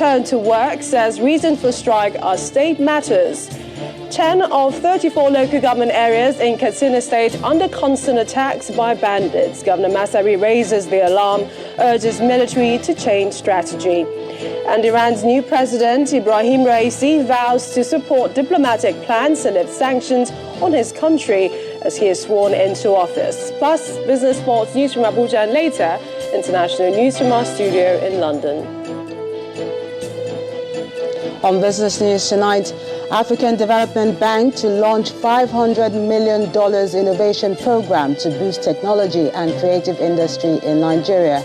Return to Work says reason for strike are state matters. 10 of 34 local government areas in Katsina State under constant attacks by bandits. Governor Masari raises the alarm, urges military to change strategy. And Iran's new president, Ibrahim Raisi, vows to support diplomatic plans to lift sanctions on his country as he is sworn into office. Plus, business sports news from Abuja, and later, international news from our studio in London. On business news tonight, African Development Bank to launch $500 million innovation program to boost technology and creative industry in Nigeria.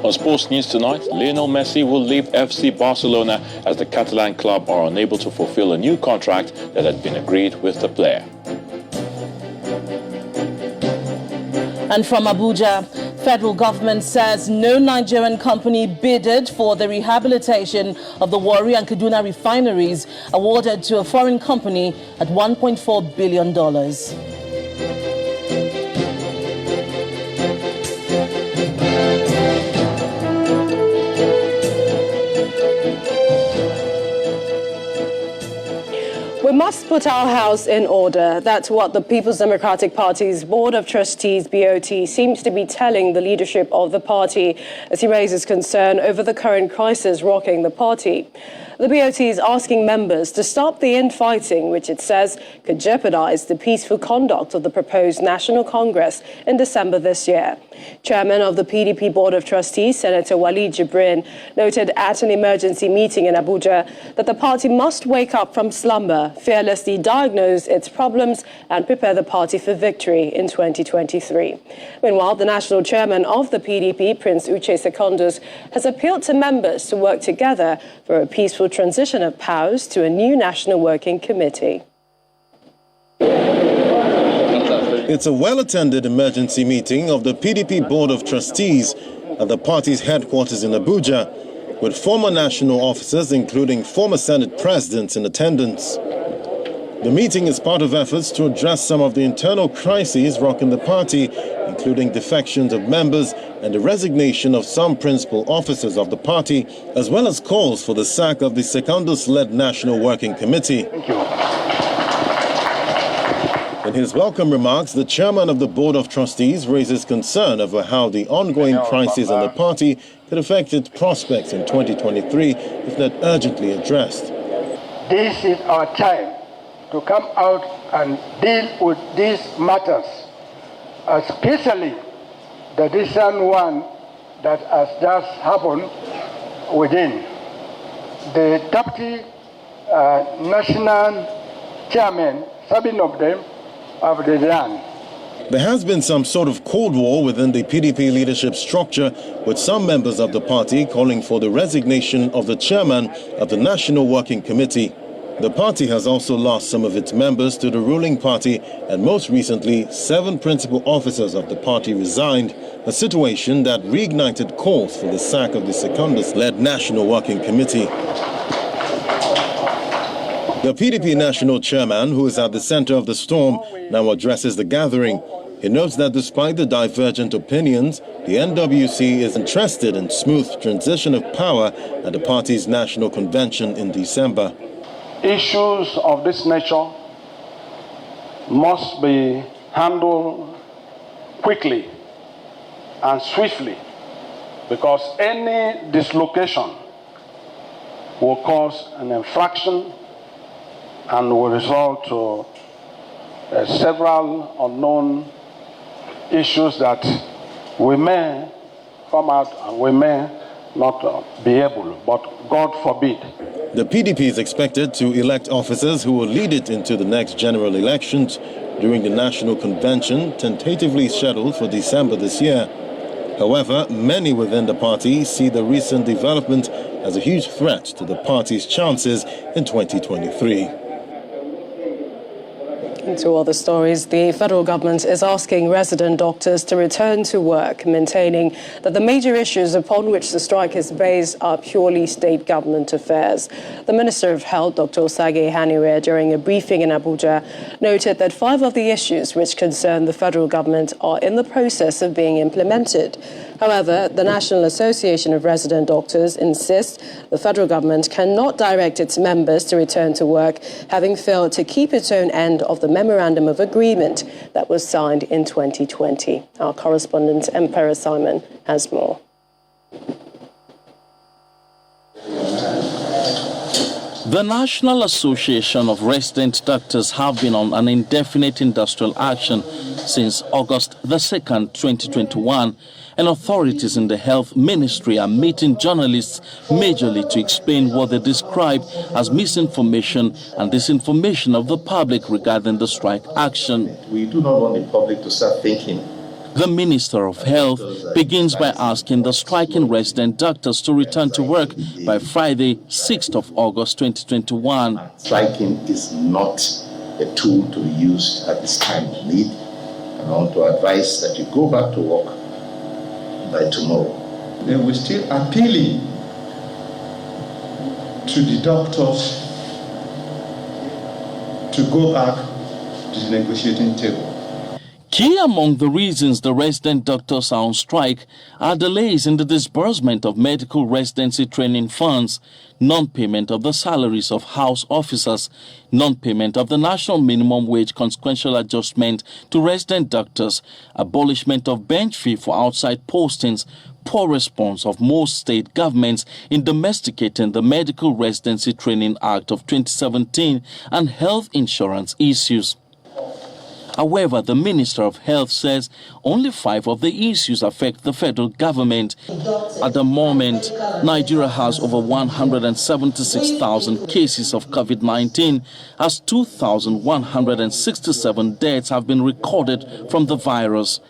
On sports news tonight, Lionel Messi will leave FC Barcelona as the Catalan club are unable to fulfill a new contract that had been agreed with the player. And from Abuja, federal government says no Nigerian company bidded for the rehabilitation of the Warri and Kaduna refineries awarded to a foreign company at $1.4 billion. We must put our house in order. That's what the People's Democratic Party's Board of Trustees, BOT, seems to be telling the leadership of the party as he raises concern over the current crisis rocking the party. The BOT is asking members to stop the infighting, which it says could jeopardize the peaceful conduct of the proposed National Congress in December this year. Chairman of the PDP Board of Trustees, Senator Walid Jibrin, noted at an emergency meeting in Abuja that the party must wake up from slumber, fearlessly diagnose its problems and prepare the party for victory in 2023. Meanwhile, the national chairman of the PDP, Prince Uche Secondus, has appealed to members to work together for a peaceful transition of powers to a new National Working Committee. It's a well-attended emergency meeting of the PDP Board of Trustees at the party's headquarters in Abuja, with former national officers, including former Senate presidents, in attendance. The meeting is part of efforts to address some of the internal crises rocking the party, including defections of members and the resignation of some principal officers of the party, as well as calls for the sack of the Secondus-led National Working Committee. Thank you. In his welcome remarks, the chairman of the Board of Trustees raises concern over how the ongoing crisis in the party could affect its prospects in 2023 if not urgently addressed. This is our time to come out and deal with these matters, especially the recent one that has just happened within. The deputy national chairman, 7 of them, have resigned. There has been some sort of cold war within the PDP leadership structure, with some members of the party calling for the resignation of the chairman of the National Working Committee. The party has also lost some of its members to the ruling party, and most recently, 7 principal officers of the party resigned, a situation that reignited calls for the sack of the Secondus-led National Working Committee. The PDP national chairman, who is at the center of the storm, now addresses the gathering. He notes that despite the divergent opinions, the NWC is interested in smooth transition of power at the party's national convention in December. Issues of this nature must be handled quickly and swiftly, because any dislocation will cause an infraction and will result to several unknown issues that we may come out and we may not be able, but God forbid. The PDP is expected to elect officers who will lead it into the next general elections during the national convention, tentatively scheduled for December this year. However, many within the party see the recent development as a huge threat to the party's chances in 2023. To other stories, the federal government is asking resident doctors to return to work, maintaining that the major issues upon which the strike is based are purely state government affairs. The Minister of Health, Dr. Osage Haniwe, during a briefing in Abuja, noted that 5 of the issues which concern the federal government are in the process of being implemented. However, the National Association of Resident Doctors insists the federal government cannot direct its members to return to work, having failed to keep its own end of the Memorandum of Agreement that was signed in 2020. Our correspondent, Emperor Simon, has more. The National Association of Resident Doctors have been on an indefinite industrial action since August the 2nd, 2021, and authorities in the Health Ministry are meeting journalists majorly to explain what they describe as misinformation and disinformation of the public regarding the strike action. We do not want the public to start thinking. The Minister of Health begins by asking the striking resident doctors to return to work by Friday, 6th of August 2021. Striking is not a tool to be used at this time of need. And I want to advise that you go back to work by tomorrow. Then we're still appealing to the doctors to go back to the negotiating table. Key among the reasons the resident doctors are on strike are delays in the disbursement of medical residency training funds, non-payment of the salaries of house officers, non-payment of the national minimum wage consequential adjustment to resident doctors, abolishment of bench fee for outside postings, poor response of most state governments in domesticating the Medical Residency Training Act of 2017, and health insurance issues. However, the Minister of Health says only 5 of the issues affect the federal government. At the moment, Nigeria has over 176,000 cases of COVID-19, as 2,167 deaths have been recorded from the virus.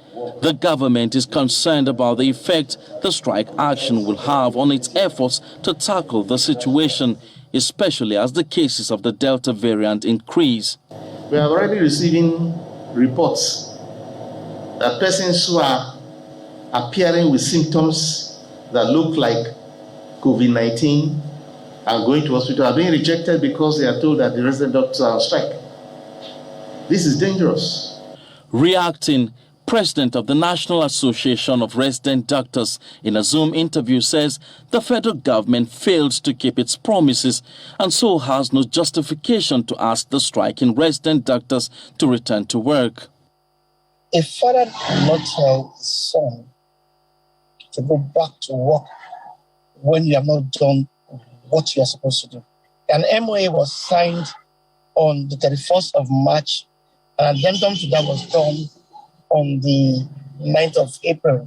The government is concerned about the effect the strike action will have on its efforts to tackle the situation, especially as the cases of the Delta variant increase. We are already receiving reports that persons who are appearing with symptoms that look like COVID-19 are going to hospital are being rejected because they are told that the resident doctors are on strike. This is dangerous. Reacting, President of the National Association of Resident Doctors in a Zoom interview says the federal government failed to keep its promises and so has no justification to ask the striking resident doctors to return to work. A father will not tell his son to go back to work when you have not done what you are supposed to do. An MOA was signed on the 31st of March, and an addendum to that was done on the 9th of April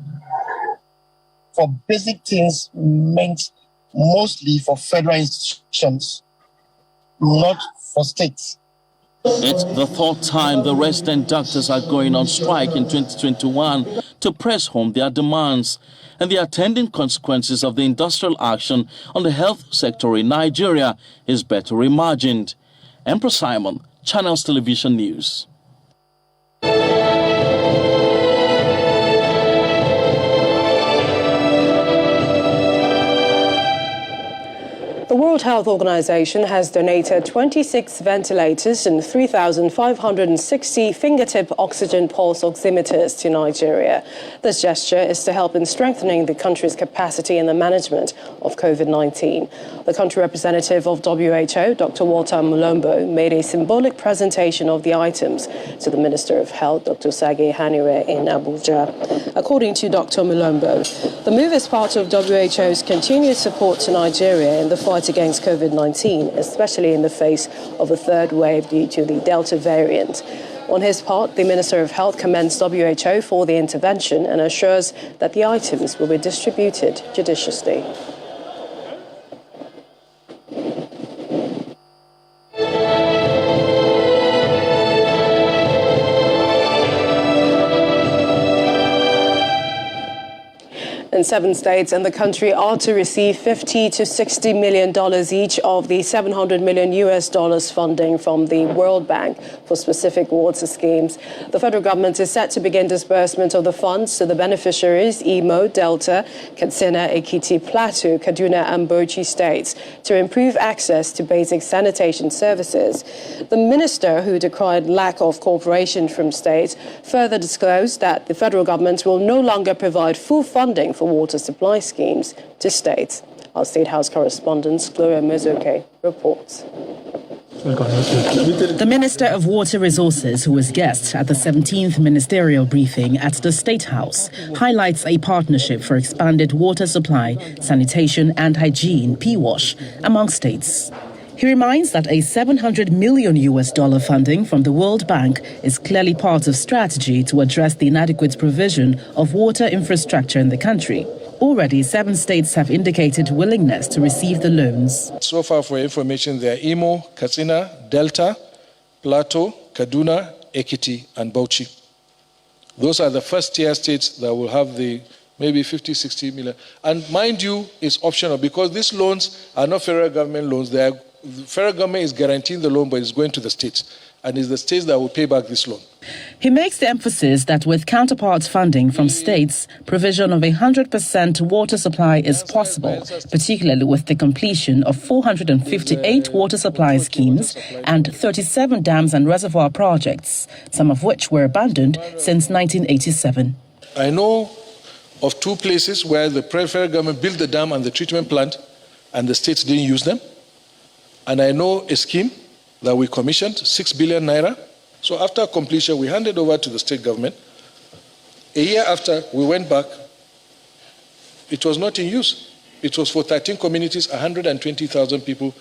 for basic things meant mostly for federal institutions, not for states. It's the 3rd time the resident doctors are going on strike in 2021 to press home their demands, and the attending consequences of the industrial action on the health sector in Nigeria is better imagined. Emperor Simon, Channels Television News. The World Health Organization has donated 26 ventilators and 3,560 fingertip oxygen pulse oximeters to Nigeria. This gesture is to help in strengthening the country's capacity in the management of COVID-19. The country representative of WHO, Dr. Walter Mulombo, made a symbolic presentation of the items to the Minister of Health, Dr. Sage Hanire, in Abuja. According to Dr. Mulombo, the move is part of WHO's continued support to Nigeria in the fight against COVID-19, especially in the face of a third wave due to the Delta variant. On his part, the Minister of Health commends WHO for the intervention and assures that the items will be distributed judiciously. and 7 states in the country are to receive $50 to $60 million each of the $700 million US funding from the World Bank for specific water schemes. The federal government is set to begin disbursement of the funds to the beneficiaries Imo, Delta, Katsina, Ekiti, Plateau, Kaduna and Bauchi states to improve access to basic sanitation services. The minister, who decried lack of cooperation from states, further disclosed that the federal government will no longer provide full funding for water supply schemes to states. Our State House correspondent, Gloria Mozoke, reports. The Minister of Water Resources, who was guest at the 17th ministerial briefing at the State House, highlights a partnership for expanded water supply, sanitation and hygiene (PWASH) among states. He reminds that a $700 million US funding from the World Bank is clearly part of strategy to address the inadequate provision of water infrastructure in the country. Already, 7 states have indicated willingness to receive the loans. So far, for information, there are Imo, Katsina, Delta, Plateau, Kaduna, Ekiti, and Bauchi. Those are the first-tier states that will have the maybe 50, 60 million. And mind you, it's optional because these loans are not federal government loans. The federal government is guaranteeing the loan, but it's going to the states. And it's the states that will pay back this loan. He makes the emphasis that with counterpart funding from states, provision of 100% water supply is possible, particularly with the completion of 458 water supply schemes and 37 dams and reservoir projects, some of which were abandoned since 1987. I know of 2 places where the federal government built the dam and the treatment plant, and the states didn't use them. And I know a scheme that we commissioned, 6 billion naira. So after completion, we handed over to the state government. A year after, we went back. It was not in use. It was for 13 communities, 120,000 people.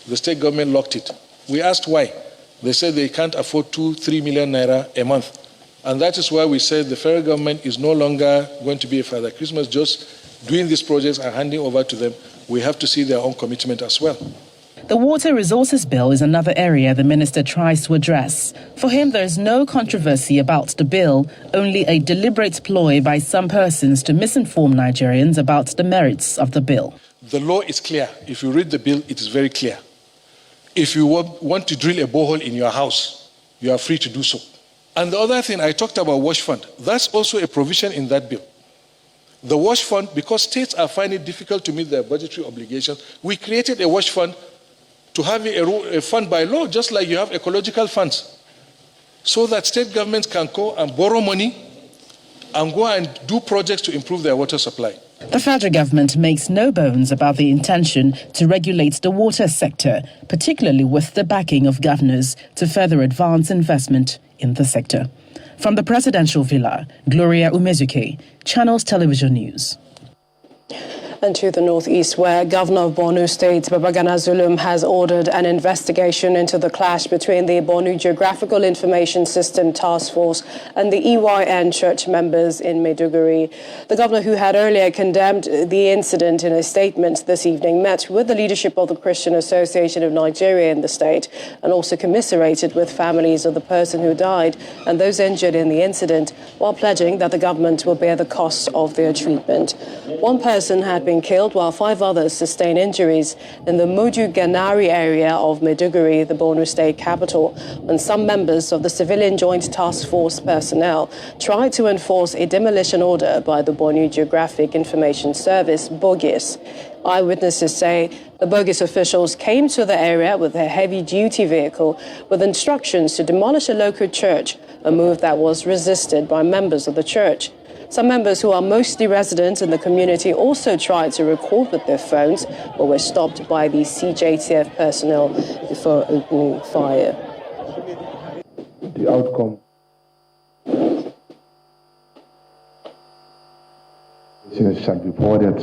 The state government locked it. We asked why. They said they can't afford 2-3 million naira a month. And that is why we said the federal government is no longer going to be a Father Christmas just doing these projects and handing over to them. We have to see their own commitment as well. The Water Resources Bill is another area the minister tries to address. For him, there is no controversy about the bill, only a deliberate ploy by some persons to misinform Nigerians about the merits of the bill. The law is clear. If you read the bill, it is very clear. If you want to drill a borehole in your house, you are free to do so. And the other thing, I talked about WASH Fund. That's also a provision in that bill. The WASH Fund, because states are finding it difficult to meet their budgetary obligations, we created a WASH Fund to have a fund by law, just like you have ecological funds, so that state governments can go and borrow money and go and do projects to improve their water supply. The federal government makes no bones about the intention to regulate the water sector, particularly with the backing of governors to further advance investment in the sector. From the presidential villa, Gloria Umezuke, Channels Television News. And to the northeast, where Governor of Borno State, Babagana Zulum, has ordered an investigation into the clash between the Borno Geographical Information System Task Force and the EYN church members in Maiduguri. The governor, who had earlier condemned the incident in a statement this evening, met with the leadership of the Christian Association of Nigeria in the state and also commiserated with families of the person who died and those injured in the incident, while pledging that the government will bear the costs of their treatment. One person had been killed while 5 others sustained injuries in the Moju Ganari area of Maiduguri, the Borno state capital, when some members of the Civilian Joint Task Force personnel tried to enforce a demolition order by the Borno Geographic Information Service, BOGIS. Eyewitnesses say the BOGIS officials came to the area with a heavy-duty vehicle with instructions to demolish a local church, a move that was resisted by members of the church. Some members who are mostly residents in the community also tried to record with their phones, but were stopped by the CJTF personnel before opening fire. The outcome shall be forwarded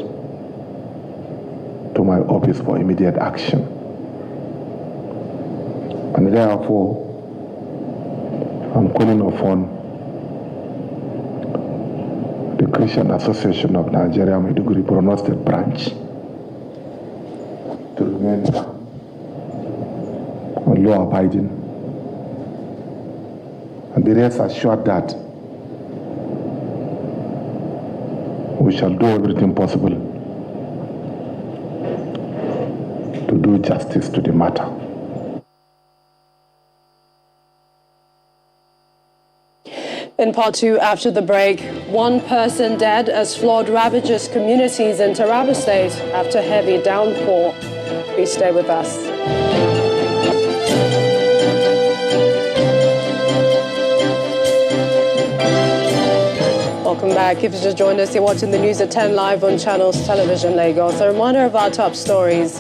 to my office for immediate action. And therefore, I'm calling upon the Christian Association of Nigeria, Maiduguri, Borno State branch, to remain law-abiding and be rest assured that we shall do everything possible to do justice to the matter. In part two, after the break, one person dead as flood ravages communities in Taraba State after heavy downpour. Please stay with us. Welcome back. If you just joined us, you're watching the news at 10 live on Channels Television Lagos. A reminder of our top stories.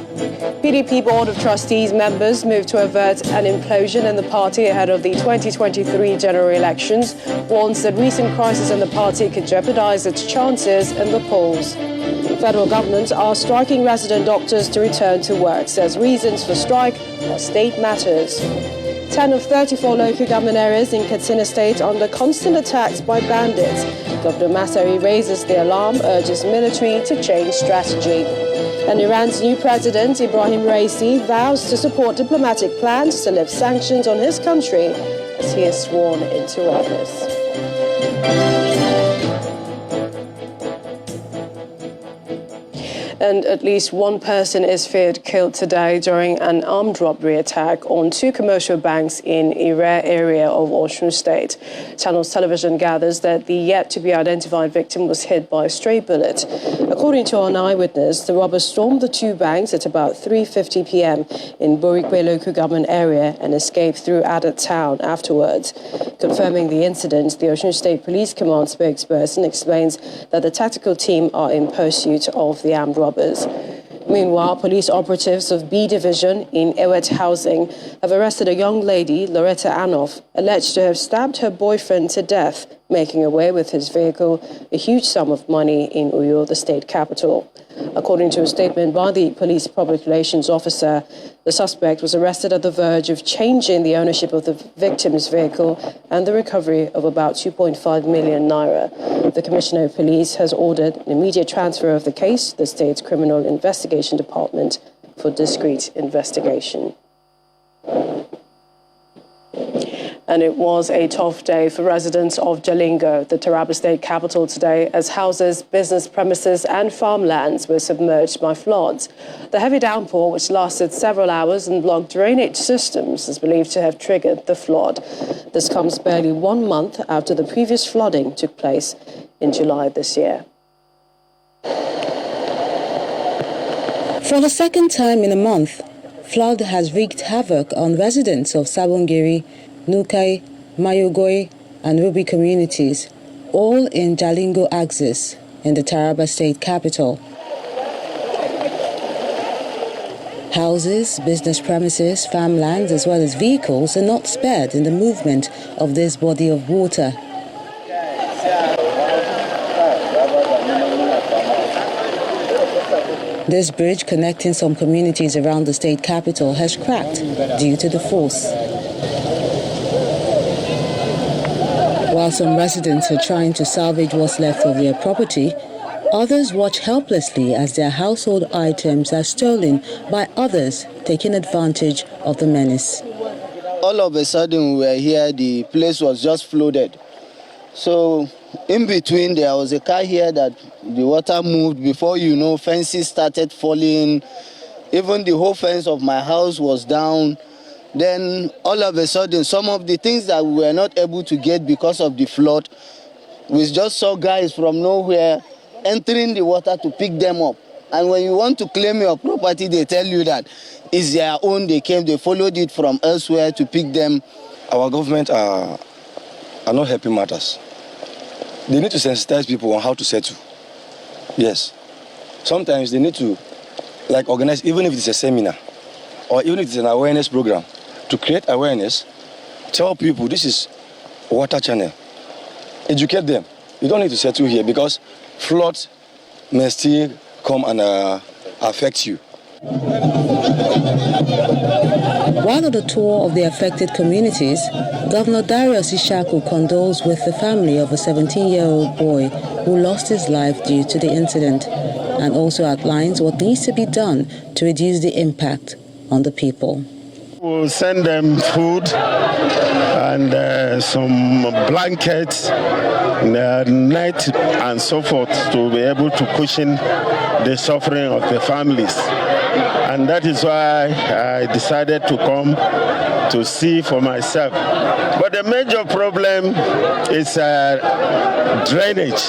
PDP Board of Trustees members moved to avert an implosion in the party ahead of the 2023 general elections, warns that recent crisis in the party could jeopardize its chances in the polls. Federal government are striking resident doctors to return to work, says reasons for strike are state matters. 10 of 34 local government areas in Katsina State under constant attacks by bandits. Governor Masari raises the alarm, urges military to change strategy. And Iran's new president, Ibrahim Raisi, vows to support diplomatic plans to lift sanctions on his country as he is sworn into office. And at least one person is feared killed today during an armed robbery attack on two commercial banks in Ire area of Osun State. Channels Television gathers that the yet-to-be-identified victim was hit by a stray bullet. According to an eyewitness, the robbers stormed the two banks at about 3:50 p.m. in Borikwe local government area and escaped through Adat town afterwards. Confirming the incident, the Osun State Police Command spokesperson explains that the tactical team are in pursuit of the armed robbers. Meanwhile, police operatives of B Division in Ewet Housing have arrested a young lady, Loretta Anoff, alleged to have stabbed her boyfriend to death, making away with his vehicle a huge sum of money in Uyo, the state capital. According to a statement by the police public relations officer, the suspect was arrested at the verge of changing the ownership of the victim's vehicle and the recovery of about 2.5 million naira. The Commissioner of Police has ordered an immediate transfer of the case to the state's Criminal Investigation Department for discreet investigation. And it was a tough day for residents of Jalingo, the Taraba State capital today, as houses, business premises and farmlands were submerged by floods. The heavy downpour, which lasted several hours and blocked drainage systems, is believed to have triggered the flood. This comes barely 1 month after the previous flooding took place in July this year. For the second time in a month, flood has wreaked havoc on residents of Sabongeri, Nukai, Mayogoi and Ruby communities, all in Jalingo axis in the Taraba State capital. Houses, business premises, farmlands as well as vehicles are not spared in the movement of this body of water. This bridge connecting some communities around the state capital has cracked due to the force. While some residents are trying to salvage what's left of their property, others watch helplessly as their household items are stolen by others taking advantage of the menace. All of a sudden we were here, the place was just flooded. So in between there was a car here that the water moved. Before you know, fences started falling. Even the whole fence of my house was down. Then all of a sudden, some of the things that we were not able to get because of the flood, we just saw guys from nowhere entering the water to pick them up. And when you want to claim your property, they tell you that it's their own. They followed it from elsewhere to pick them. Our government are not helping matters. They need to sensitize people on how to settle. Yes. Sometimes they need to organize, even if it's a seminar or even if it's an awareness program, to create awareness, tell people this is water channel. Educate them. You don't need to settle here because floods may still come and affect you. While on the tour of the affected communities, Governor Darius Ishaku condoles with the family of a 17-year-old boy who lost his life due to the incident and also outlines what needs to be done to reduce the impact on the people. We'll send them food, and some blankets, net, and so forth to be able to cushion the suffering of the families. And that is why I decided to come to see for myself. But the major problem is drainage.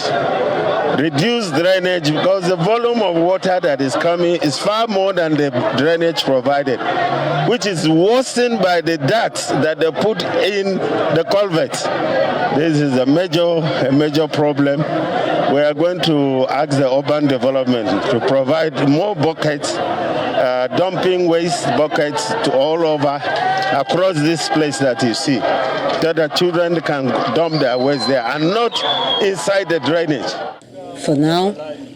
Reduced drainage, because the volume of water that is coming is far more than the drainage provided, which is worsened by the dirt that they put in the culverts. This is a major problem. We are going to ask the urban development to provide more buckets, dumping waste buckets to all over across this place that you see, so that children can dump their waste there and not inside the drainage. For now,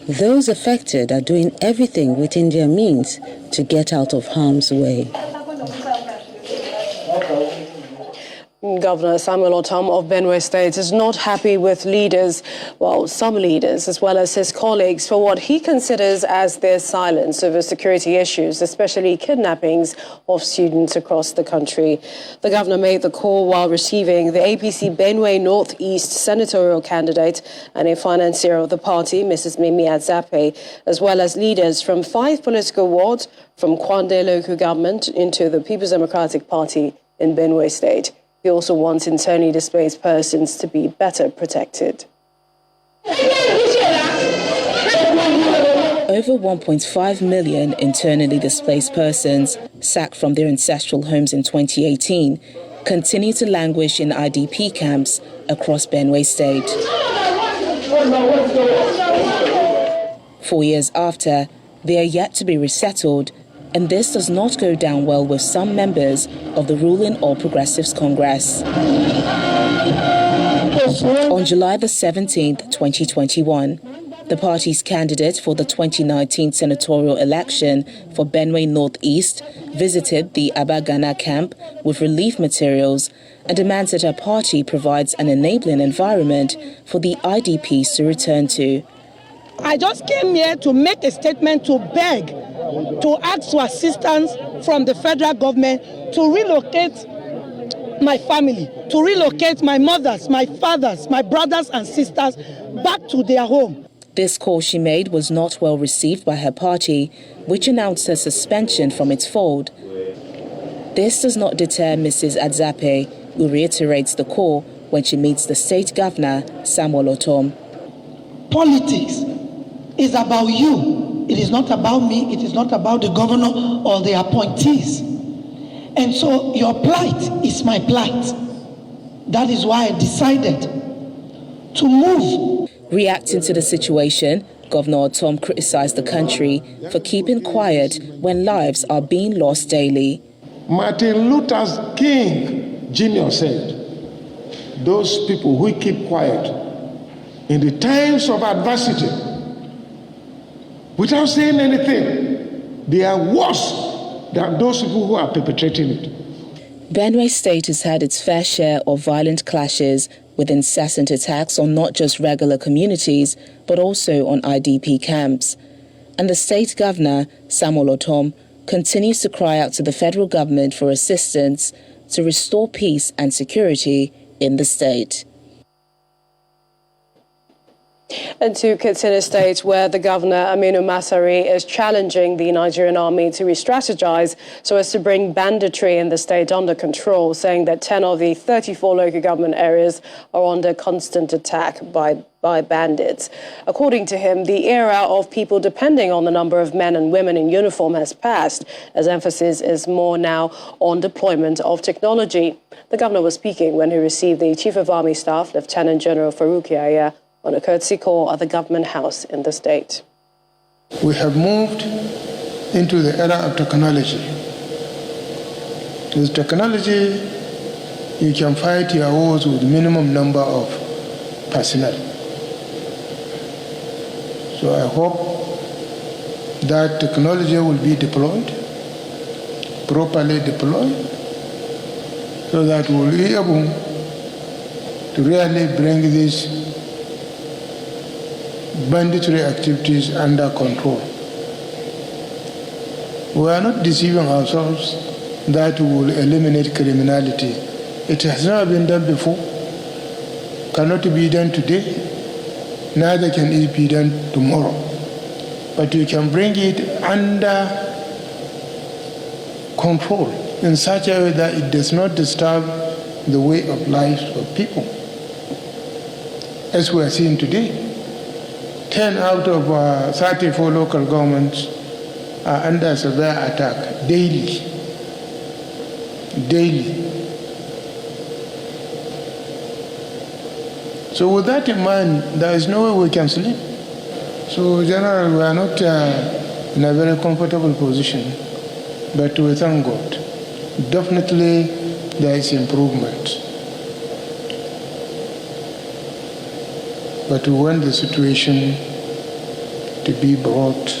those affected are doing everything within their means to get out of harm's way. Governor Samuel Ortom of Benue State is not happy with some leaders, as well as his colleagues, for what he considers as their silence over security issues, especially kidnappings of students across the country. The governor made the call while receiving the APC Benue Northeast senatorial candidate and a financier of the party, Mrs. Mimi Adzape, as well as leaders from 5 political wards from Kwande local government into the People's Democratic Party in Benue State. He also wants internally displaced persons to be better protected. Over 1.5 million internally displaced persons sacked from their ancestral homes in 2018 continue to languish in IDP camps across Benue State. 4 years after, they are yet to be resettled, and this does not go down well with some members of the ruling All Progressives Congress. On July the 17th, 2021, the party's candidate for the 2019 senatorial election for Benue Northeast visited the Abagana camp with relief materials and demands that her party provides an enabling environment for the IDPs to return to. I just came here to make a statement to beg, to ask for assistance from the federal government to relocate my family, to relocate my mothers, my fathers, my brothers and sisters back to their home. This call she made was not well received by her party, which announced her suspension from its fold. This does not deter Mrs. Adzape, who reiterates the call when she meets the state governor, Samuel Ortom. Politics is about you. It is not about me. It is not about the governor or the appointees. And so your plight is my plight. That is why I decided to move. Reacting to the situation, Governor Ortom criticized the country for keeping quiet when lives are being lost daily. Martin Luther King Jr. said, those people who keep quiet in the times of adversity, without saying anything, they are worse than those people who are perpetrating it. Benue State has had its fair share of violent clashes with incessant attacks on not just regular communities, but also on IDP camps. And the state governor, Samuel Ortom, continues to cry out to the federal government for assistance to restore peace and security in the state. And to Katsina State, where the governor, Aminu Masari, is challenging the Nigerian army to re-strategize so as to bring banditry in the state under control, saying that 10 of the 34 local government areas are under constant attack by bandits. According to him, the era of people depending on the number of men and women in uniform has passed, as emphasis is more now on deployment of technology. The governor was speaking when he received the Chief of Army Staff, Lieutenant General Farouk Yahya, on a courtesy call at the government house in the state. We have moved into the era of technology. With technology, you can fight your wars with minimum number of personnel. So I hope that technology will be deployed, properly deployed, so that we will be able to really bring these banditry activities under control. We are not deceiving ourselves that we will eliminate criminality It has never been done before, cannot be done today, neither can it be done tomorrow. But you can bring it under control in such a way that it does not disturb the way of life of people. As we are seeing today, 10 out of 34 local governments are under severe attack daily. So with that in mind, there is no way we can sleep. So generally, we are not in a very comfortable position, but we thank God. Definitely, there is improvement. But we want the situation to be brought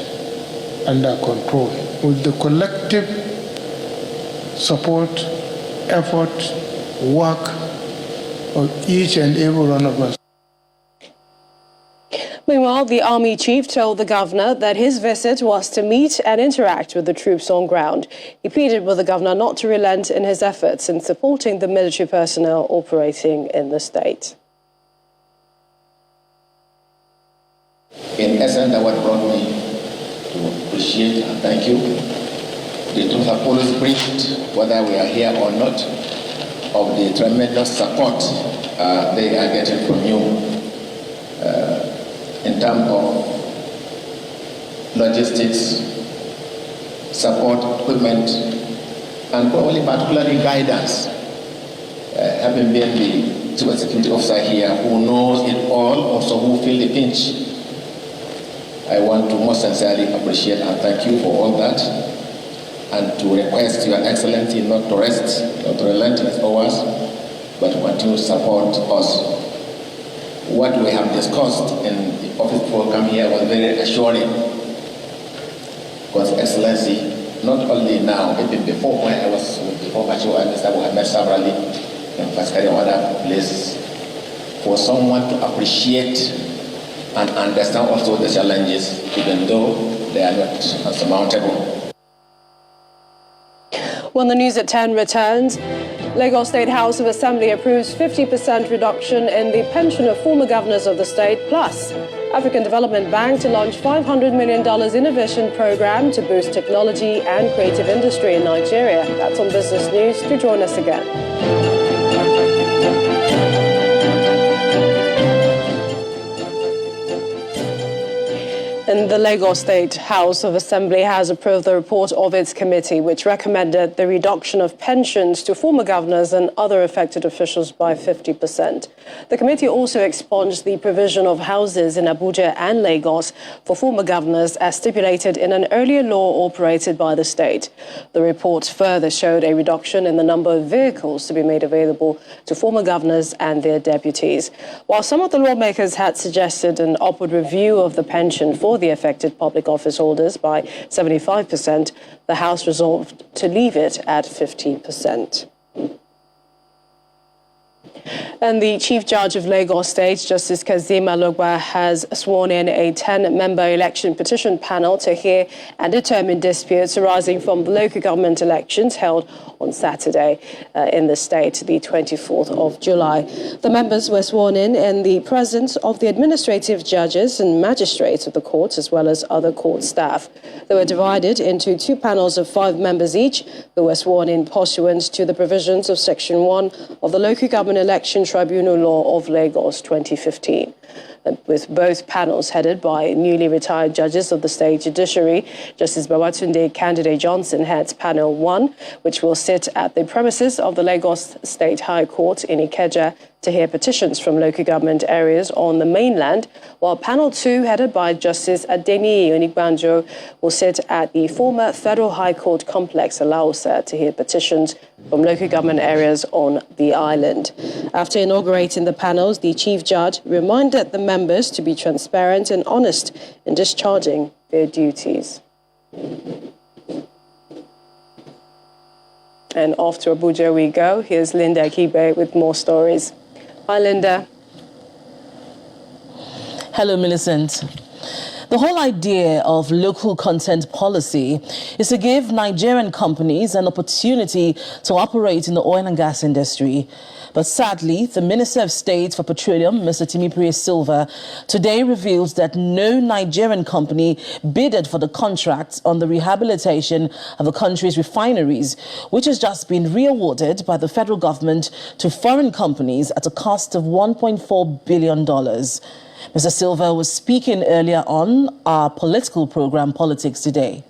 under control with the collective support, effort, work of each and every one of us. Meanwhile, the army chief told the governor that his visit was to meet and interact with the troops on ground. He pleaded with the governor not to relent in his efforts in supporting the military personnel operating in the state. In essence, that what brought me to appreciate and thank you. The troops have always briefed, whether we are here or not, of the tremendous support they are getting from you in terms of logistics, support, equipment, and probably particularly guidance. Having been the chief executive officer here who knows it all, also who feel the pinch, I want to most sincerely appreciate and thank you for all that, and to request Your Excellency not to rest, not to relent in its hours, but to continue to support us. What we have discussed in the office program here was very assuring, because Excellency, not only now, even before when I was before Macho and Mr. I met severally in Pascari and other places, for someone to appreciate and understand also the challenges, even though they are not unsurmountable. When the news at 10 returns, Lagos State House of Assembly approves 50% reduction in the pension of former governors of the state, plus African Development Bank to launch $500 million innovation program to boost technology and creative industry in Nigeria. That's on Business News. Do join us again. And the Lagos State House of Assembly has approved the report of its committee, which recommended the reduction of pensions to former governors and other affected officials by 50%. The committee also expunged the provision of houses in Abuja and Lagos for former governors as stipulated in an earlier law operated by the state. The report further showed a reduction in the number of vehicles to be made available to former governors and their deputies. While some of the lawmakers had suggested an upward review of the pension for the affected public office holders by 75%, the House resolved to leave it at 50%. And the Chief Judge of Lagos State, Justice Kazeem Alogba, has sworn in a 10-member election petition panel to hear and determine disputes arising from the local government elections held on Saturday in the state, the 24th of July. The members were sworn in the presence of the administrative judges and magistrates of the courts, as well as other court staff. They were divided into two panels of 5 members each, who were sworn in pursuant to the provisions of Section 1 of the Local Government Election Tribunal Law of Lagos 2015. With both panels headed by newly retired judges of the state judiciary. Justice Babatunde Candidate Johnson heads panel 1, which will sit at the premises of the Lagos State High Court in Ikeja to hear petitions from local government areas on the mainland, while panel 2, headed by Justice Adeniyi Onigbanjo, will sit at the former Federal High Court complex, Alausa, to hear petitions from local government areas on the island. After inaugurating the panels, the Chief Judge reminded the members to be transparent and honest in discharging their duties. And off to Abuja we go. Here's Linda Kibe with more stories. Hi, Linda. Hello, Millicent. The whole idea of local content policy is to give Nigerian companies an opportunity to operate in the oil and gas industry. But sadly, the Minister of State for Petroleum, Mr. Timipri Silva, today revealed that no Nigerian company bidded for the contracts on the rehabilitation of the country's refineries, which has just been re-awarded by the federal government to foreign companies at a cost of $1.4 billion. Mr. Silva was speaking earlier on our political program, Politics Today.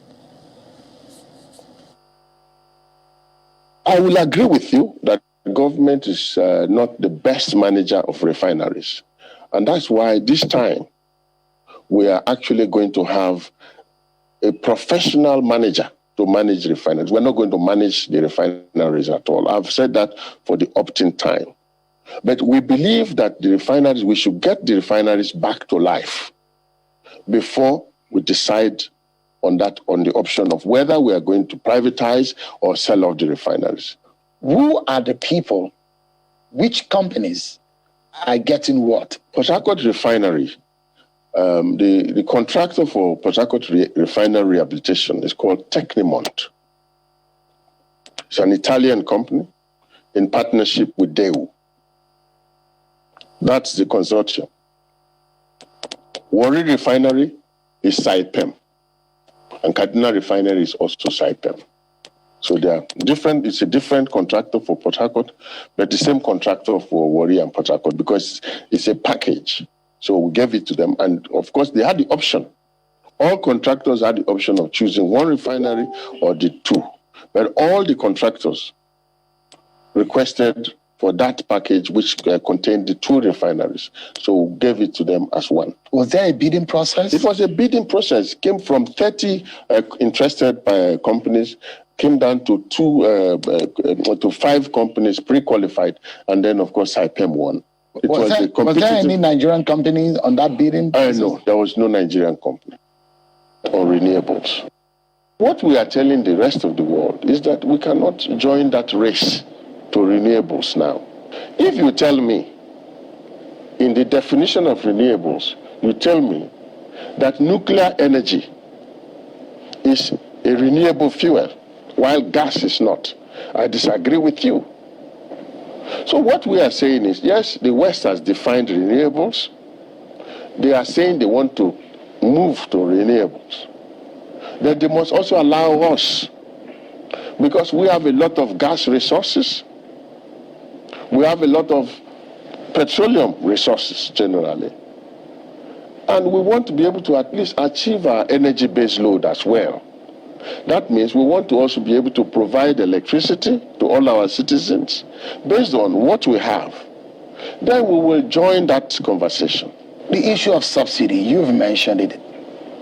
I will agree with you that the government is not the best manager of refineries. And that's why this time we are actually going to have a professional manager to manage refineries. We're not going to manage the refineries at all. I've said that for the opt-in time. But we believe that the refineries, we should get the refineries back to life before we decide on the option of whether we are going to privatize or sell off the refineries. Who are the people? Which companies are getting what? Port Harcourt Refinery, the contractor for Port Harcourt Refinery Rehabilitation is called Tecnimont. It's an Italian company in partnership with Daewoo. That's the consortium. Warri Refinery is Saipem, and Kaduna Refinery is also Saipem. So they are different. It's a different contractor for Port Harcourt, but the same contractor for Warri and Port Harcourt because it's a package. So we gave it to them, and of course they had the option. All contractors had the option of choosing one refinery or the two, but all the contractors requested for that package, which contained the two refineries. So we gave it to them as one. Was there a bidding process? It was a bidding process. It came from 30 interested companies, came down to to 5 companies pre-qualified, and then, of course, Saipem won. Was there any Nigerian company on that bidding process? No, there was no Nigerian company on renewables. What we are telling the rest of the world is that we cannot join that race to renewables now. If you tell me, in the definition of renewables, you tell me that nuclear energy is a renewable fuel, while gas is not, I disagree with you. So what we are saying is, yes, the West has defined renewables. They are saying they want to move to renewables. Then they must also allow us, because we have a lot of gas resources. We have a lot of petroleum resources generally. And we want to be able to at least achieve our energy base load as well. That means we want to also be able to provide electricity to all our citizens based on what we have. Then we will join that conversation. The issue of subsidy, you've mentioned it.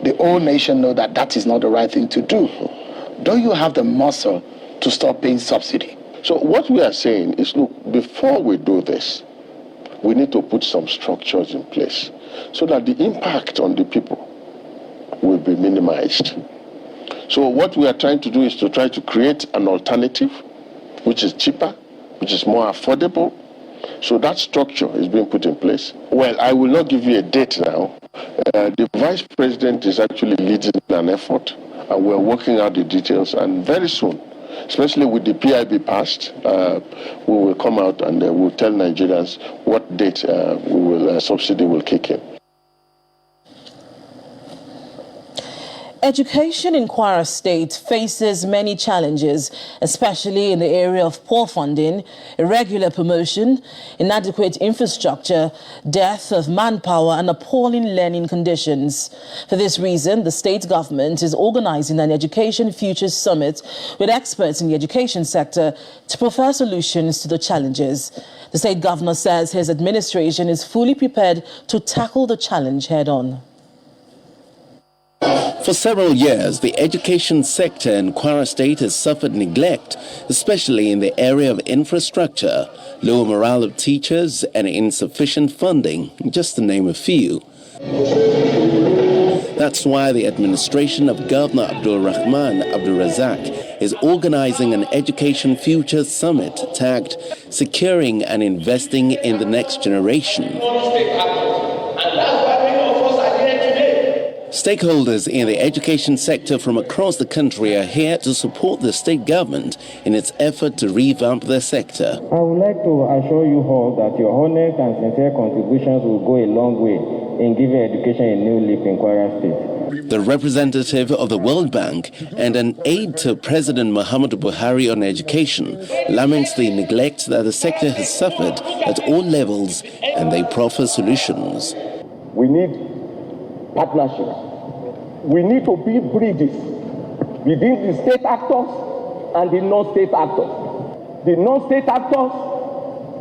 The whole nation know that that is not the right thing to do. Don't you have the muscle to stop paying subsidy? So what we are saying is, look, before we do this, we need to put some structures in place so that the impact on the people will be minimized. So what we are trying to do is to try to create an alternative which is cheaper, which is more affordable. So that structure is being put in place. Well, I will not give you a date now. The Vice President is actually leading an effort, and we're working out the details, and very soon, especially with the PIB passed, we will come out and we'll tell Nigerians what date subsidy will kick in. Education in Kwara State faces many challenges, especially in the area of poor funding, irregular promotion, inadequate infrastructure, dearth of manpower, and appalling learning conditions. For this reason, the state government is organizing an Education Futures Summit with experts in the education sector to prefer solutions to the challenges. The state governor says his administration is fully prepared to tackle the challenge head-on. For several years, the education sector in Kwara State has suffered neglect, especially in the area of infrastructure, low morale of teachers, and insufficient funding, just to name a few. That's why the administration of Governor Abdul Rahman Abdul Razak is organizing an Education Futures Summit tagged Securing and Investing in the Next Generation. Stakeholders in the education sector from across the country are here to support the state government in its effort to revamp the sector. I would like to assure you all that your honest and sincere contributions will go a long way in giving education a new leap in Kwara State. The representative of the World Bank and an aide to President Muhammadu Buhari on education laments the neglect that the sector has suffered at all levels, and they proffer solutions. We need partnerships. We need to build bridges within the state actors and the non-state actors. The non-state actors,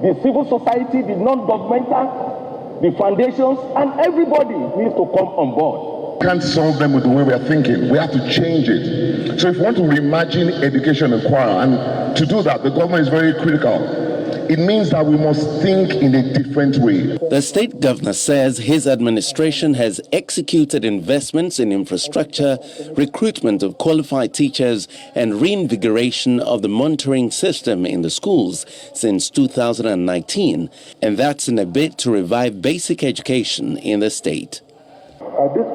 the civil society, the non-governmental, the foundations, and everybody needs to come on board. Can't solve them with the way we are thinking. We have to change it. So if we want to reimagine education in Kwara, and to do that, the government is very critical. It means that we must think in a different way. The state governor says his administration has executed investments in infrastructure, recruitment of qualified teachers, and reinvigoration of the monitoring system in the schools since 2019, and that's in a bid to revive basic education in the state. At this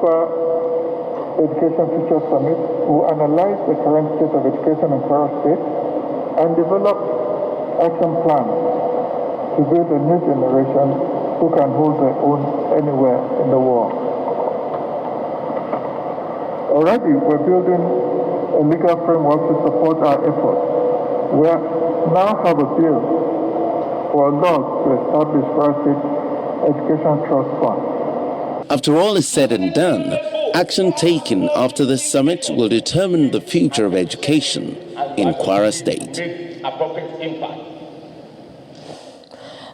Education Future Summit, will analyze the current state of education in Kwara State and develop action plans to build a new generation who can hold their own anywhere in the world. Already, we're building a legal framework to support our efforts. We now have a bill for laws to establish Kwara State Education Trust Fund. After all is said and done, action taken after the summit will determine the future of education in Kwara State.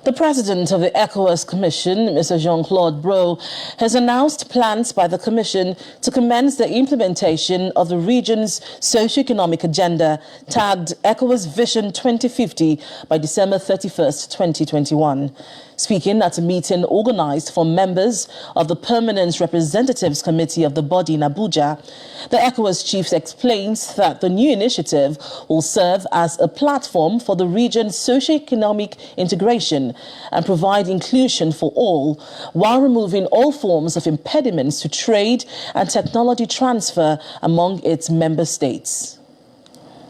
The president of the ECOWAS Commission, Mr. Jean-Claude Brault, has announced plans by the Commission to commence the implementation of the region's socio-economic agenda, tagged ECOWAS Vision 2050, by December 31st, 2021. Speaking at a meeting organized for members of the Permanent Representatives Committee of the body in Abuja, the ECOWAS chief explains that the new initiative will serve as a platform for the region's socio-economic integration and provide inclusion for all, while removing all forms of impediments to trade and technology transfer among its member states.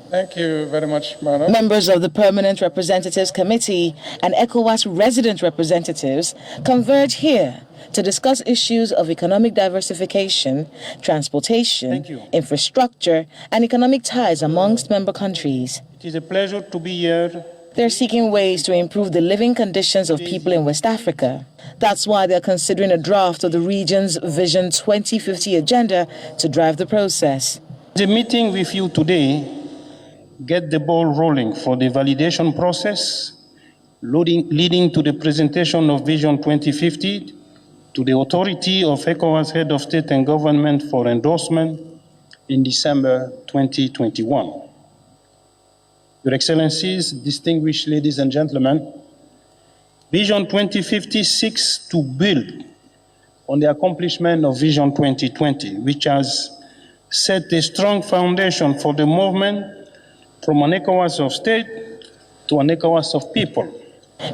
Thank you very much, Madam. Members of the Permanent Representatives Committee and ECOWAS resident representatives converge here to discuss issues of economic diversification, transportation, infrastructure, and economic ties amongst member countries. It is a pleasure to be here. They're seeking ways to improve the living conditions of people in West Africa. That's why they're considering a draft of the region's Vision 2050 agenda to drive the process. The meeting with you today get the ball rolling for the validation process, leading to the presentation of Vision 2050 to the authority of ECOWAS Head of State and Government for endorsement in December 2021. Your Excellencies, distinguished ladies and gentlemen, Vision 2050 seeks to build on the accomplishment of Vision 2020, which has set a strong foundation for the movement from an ECOWAS of state to an ECOWAS of people.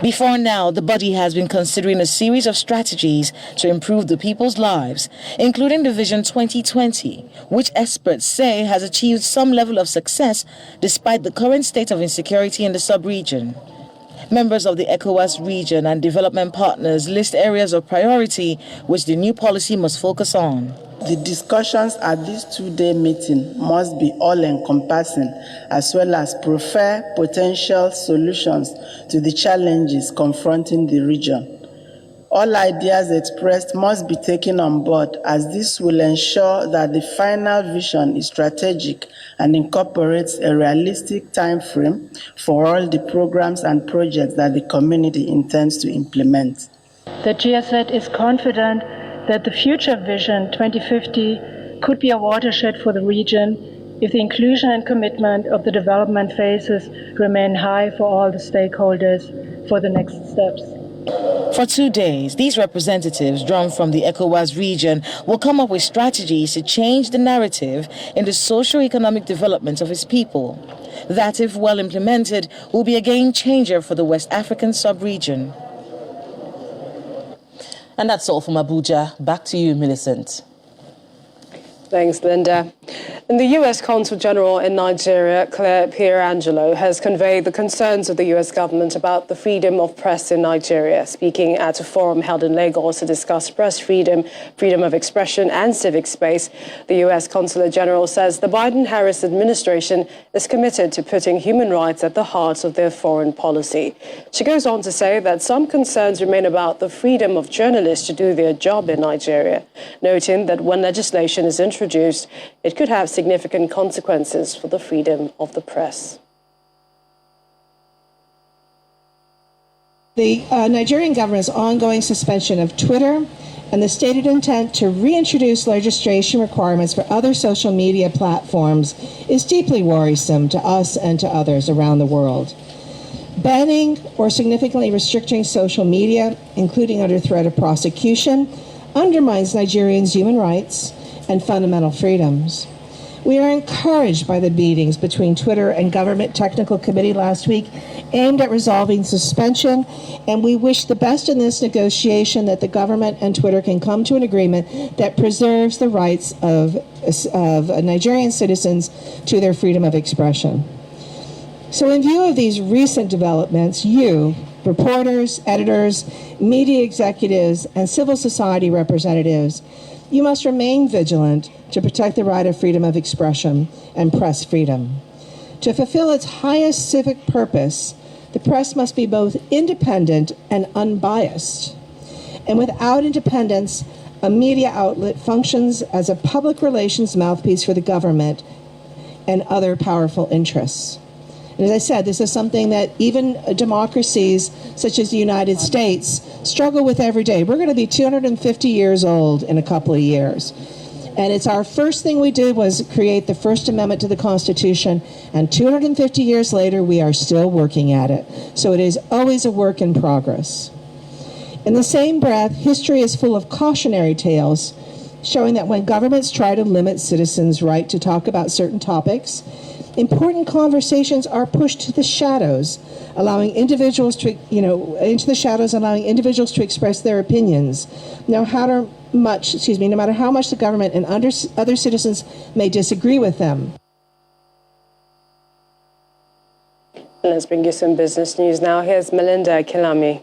Before now, the body has been considering a series of strategies to improve the people's lives, including the Vision 2020, which experts say has achieved some level of success despite the current state of insecurity in the sub-region. Members of the ECOWAS region and development partners list areas of priority which the new policy must focus on. The discussions at this two-day meeting must be all-encompassing, as well as prefer potential solutions to the challenges confronting the region. All ideas expressed must be taken on board, as this will ensure that the final vision is strategic and incorporates a realistic time frame for all the programs and projects that the community intends to implement. The GSZ is confident that the future Vision 2050 could be a watershed for the region if the inclusion and commitment of the development phases remain high for all the stakeholders for the next steps. For 2 days, these representatives drawn from the ECOWAS region will come up with strategies to change the narrative in the socio-economic development of its people. That, if well implemented, will be a game changer for the West African sub-region. And that's all from Abuja. Back to you, Millicent. Thanks, Linda. And the U.S. Consul General in Nigeria, Claire Pierangelo, has conveyed the concerns of the U.S. government about the freedom of press in Nigeria. Speaking at a forum held in Lagos to discuss press freedom, freedom of expression and civic space, the U.S. Consul General says the Biden-Harris administration is committed to putting human rights at the heart of their foreign policy. She goes on to say that some concerns remain about the freedom of journalists to do their job in Nigeria, noting that when legislation is introduced, it could have significant consequences for the freedom of the press. The Nigerian government's ongoing suspension of Twitter and the stated intent to reintroduce registration requirements for other social media platforms is deeply worrisome to us and to others around the world. Banning or significantly restricting social media, including under threat of prosecution, undermines Nigerians' human rights and fundamental freedoms. We are encouraged by the meetings between Twitter and Government Technical Committee last week aimed at resolving suspension, and we wish the best in this negotiation that the government and Twitter can come to an agreement that preserves the rights of Nigerian citizens to their freedom of expression. So in view of these recent developments, you, reporters, editors, media executives, and civil society representatives, you must remain vigilant to protect the right of freedom of expression and press freedom. To fulfill its highest civic purpose, the press must be both independent and unbiased. And without independence, a media outlet functions as a public relations mouthpiece for the government and other powerful interests. And as I said, this is something that even democracies such as the United States struggle with every day. We're going to be 250 years old in a couple of years. And it's our first thing we did was create the First Amendment to the Constitution. And 250 years later, we are still working at it. So it is always a work in progress. In the same breath, history is full of cautionary tales showing that when governments try to limit citizens' right to talk about certain topics, important conversations are pushed to the shadows, allowing individuals to, allowing individuals to express their opinions. No matter how much the government and other citizens may disagree with them. Let's bring you some business news now. Here's Melinda Kilami.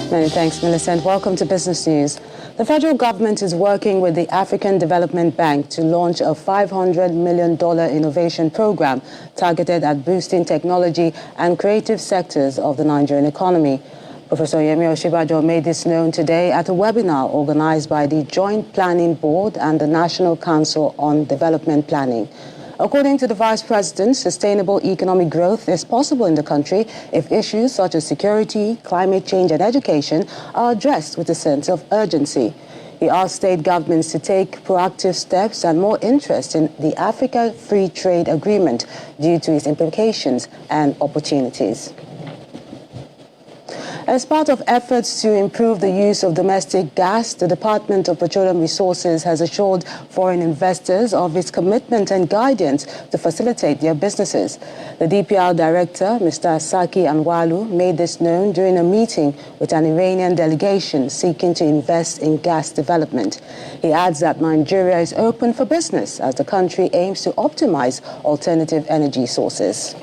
Many thanks, Millicent. Welcome to Business News. The federal government is working with the African Development Bank to launch a $500 million innovation program targeted at boosting technology and creative sectors of the Nigerian economy. Professor Yemi Oshibajo made this known today at a webinar organized by the Joint Planning Board and the National Council on Development Planning. According to the Vice President, sustainable economic growth is possible in the country if issues such as security, climate change and education are addressed with a sense of urgency. He asked state governments to take proactive steps and more interest in the Africa Free Trade Agreement due to its implications and opportunities. As part of efforts to improve the use of domestic gas, the Department of Petroleum Resources has assured foreign investors of its commitment and guidance to facilitate their businesses. The DPR director, Mr. Saki Anwalu, made this known during a meeting with an Iranian delegation seeking to invest in gas development. He adds that Nigeria is open for business as the country aims to optimize alternative energy sources.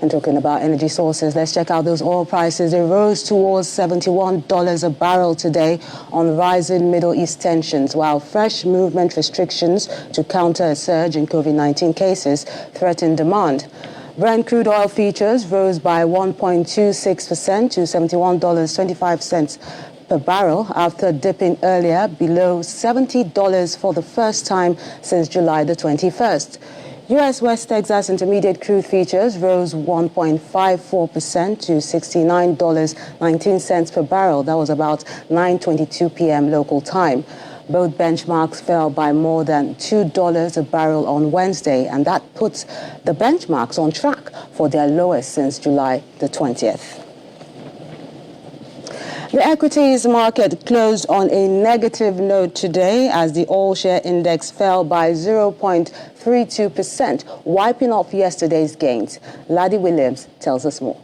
And talking about energy sources, let's check out those oil prices. They rose towards $71 a barrel today on rising Middle East tensions, while fresh movement restrictions to counter a surge in COVID-19 cases threaten demand. Brent crude oil futures rose by 1.26% to $71.25 per barrel after dipping earlier below $70 for the first time since July the 21st. U.S. West Texas Intermediate crude futures rose 1.54% to $69.19 per barrel. That was about 9:22 p.m. local time. Both benchmarks fell by more than $2 a barrel on Wednesday, and that puts the benchmarks on track for their lowest since July the 20th. The equities market closed on a negative note today as the all-share index fell by 0.32%, wiping off yesterday's gains. Ladi Williams tells us more.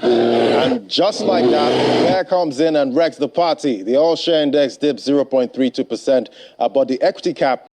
And just like that, Blair comes in and wrecks the party. The all-share index dipped 0.32%, but the equity cap